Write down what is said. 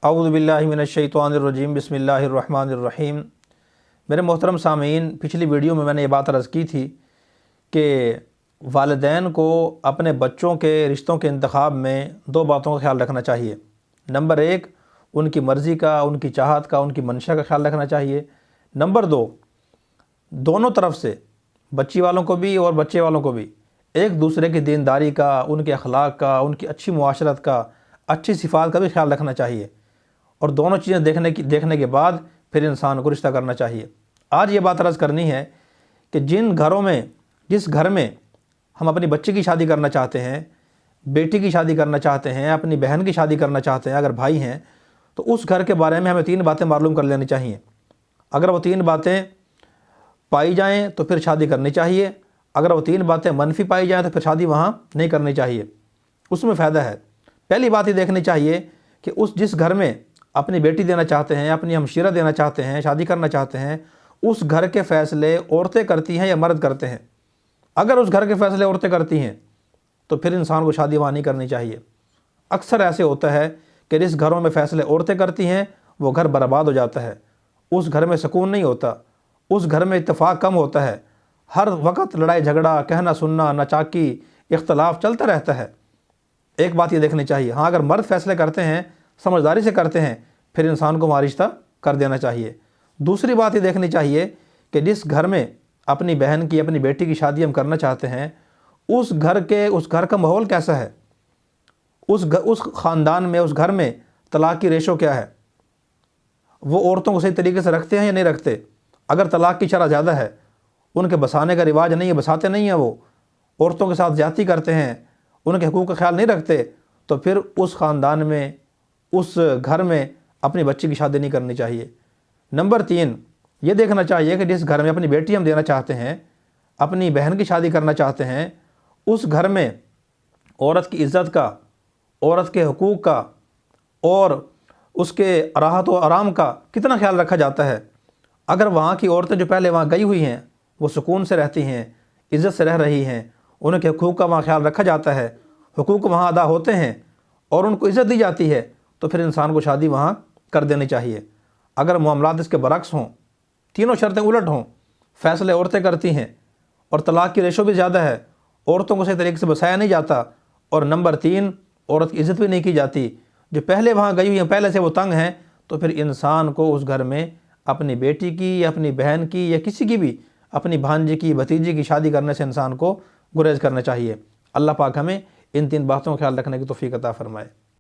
اعوذ باللہ من الشیطان الرجیم بسم اللہ الرحمن الرحیم۔ میرے محترم سامعین، پچھلی ویڈیو میں نے یہ بات عرض کی تھی کہ والدین کو اپنے بچوں کے رشتوں کے انتخاب میں دو باتوں کا خیال رکھنا چاہیے۔ نمبر ایک، ان کی مرضی کا، ان کی چاہت کا، ان کی منشا کا خیال رکھنا چاہیے۔ نمبر دو، دونوں طرف سے بچی والوں کو بھی اور بچے والوں کو بھی ایک دوسرے کی دینداری کا، ان کے اخلاق کا، ان کی اچھی معاشرت کا، اچھی صفات کا بھی خیال رکھنا چاہیے، اور دونوں چیزیں دیکھنے کے بعد پھر انسان کو رشتہ کرنا چاہیے۔ آج یہ بات عرض کرنی ہے کہ جس گھر میں ہم اپنی بچی کی شادی کرنا چاہتے ہیں، بیٹی کی شادی کرنا چاہتے ہیں، اپنی بہن کی شادی کرنا چاہتے ہیں، اگر بھائی ہیں تو اس گھر کے بارے میں ہمیں 3 باتیں معلوم کر لینی چاہیے۔ اگر وہ 3 باتیں پائی جائیں تو پھر شادی کرنی چاہیے، اگر وہ 3 باتیں منفی پائی جائیں تو پھر شادی وہاں نہیں کرنی چاہیے، اس میں فائدہ ہے۔ پہلی بات یہ دیکھنی چاہیے کہ جس گھر میں اپنی بیٹی دینا چاہتے ہیں، اپنی ہمشیرہ دینا چاہتے ہیں، شادی کرنا چاہتے ہیں، اس گھر کے فیصلے عورتیں کرتی ہیں یا مرد کرتے ہیں۔ اگر اس گھر کے فیصلے عورتیں کرتی ہیں تو پھر انسان کو شادی وہاں نہیں کرنی چاہیے۔ اکثر ایسے ہوتا ہے کہ جس گھروں میں فیصلے عورتیں کرتی ہیں وہ گھر برباد ہو جاتا ہے، اس گھر میں سکون نہیں ہوتا، اس گھر میں اتفاق کم ہوتا ہے، ہر وقت لڑائی جھگڑا، کہنا سننا، ناچاکی، اختلاف چلتا رہتا ہے۔ ایک بات یہ دیکھنی چاہیے، ہاں اگر مرد فیصلے کرتے ہیں، سمجھداری سے کرتے ہیں، پھر انسان کو وہاں رشتہ کر دینا چاہیے۔ دوسری بات یہ دیکھنی چاہیے کہ جس گھر میں اپنی بہن کی، اپنی بیٹی کی شادی ہم کرنا چاہتے ہیں، اس گھر کا ماحول کیسا ہے، اس خاندان میں، اس گھر میں طلاق کی ریشو کیا ہے، وہ عورتوں کو صحیح طریقے سے رکھتے ہیں یا نہیں رکھتے۔ اگر طلاق کی شرح زیادہ ہے، ان کے بسانے کا رواج نہیں ہے، بساتے نہیں ہیں، وہ عورتوں کے ساتھ زیادتی کرتے ہیں، ان کے حقوق کا خیال نہیں رکھتے، تو پھر اس خاندان میں، اس گھر میں اپنی بچی کی شادی نہیں کرنی چاہیے۔ نمبر 3، یہ دیکھنا چاہیے کہ جس گھر میں اپنی بیٹی ہم دینا چاہتے ہیں، اپنی بہن کی شادی کرنا چاہتے ہیں، اس گھر میں عورت کی عزت کا، عورت کے حقوق کا اور اس کے راحت و آرام کا کتنا خیال رکھا جاتا ہے۔ اگر وہاں کی عورتیں جو پہلے وہاں گئی ہوئی ہیں وہ سکون سے رہتی ہیں، عزت سے رہ رہی ہیں، ان کے حقوق کا وہاں خیال رکھا جاتا ہے، حقوق وہاں ادا ہوتے ہیں اور ان کو عزت دی جاتی ہے، تو پھر انسان کو شادی وہاں کر دینی چاہیے۔ اگر معاملات اس کے برعکس ہوں، تینوں شرطیں الٹ ہوں، فیصلے عورتیں کرتی ہیں اور طلاق کی ریشو بھی زیادہ ہے، عورتوں کو صحیح طریقے سے بسایا نہیں جاتا، اور نمبر 3، عورت کی عزت بھی نہیں کی جاتی، جو پہلے وہاں گئی ہوئی ہیں، پہلے سے وہ تنگ ہیں، تو پھر انسان کو اس گھر میں اپنی بیٹی کی یا اپنی بہن کی یا کسی کی بھی، اپنی بھانجی کی، بھتیجی کی شادی کرنے سے انسان کو گریز کرنا چاہیے۔ اللہ پاک ہمیں ان 3 باتوں کا خیال رکھنے کی توفیق عطا فرمائے۔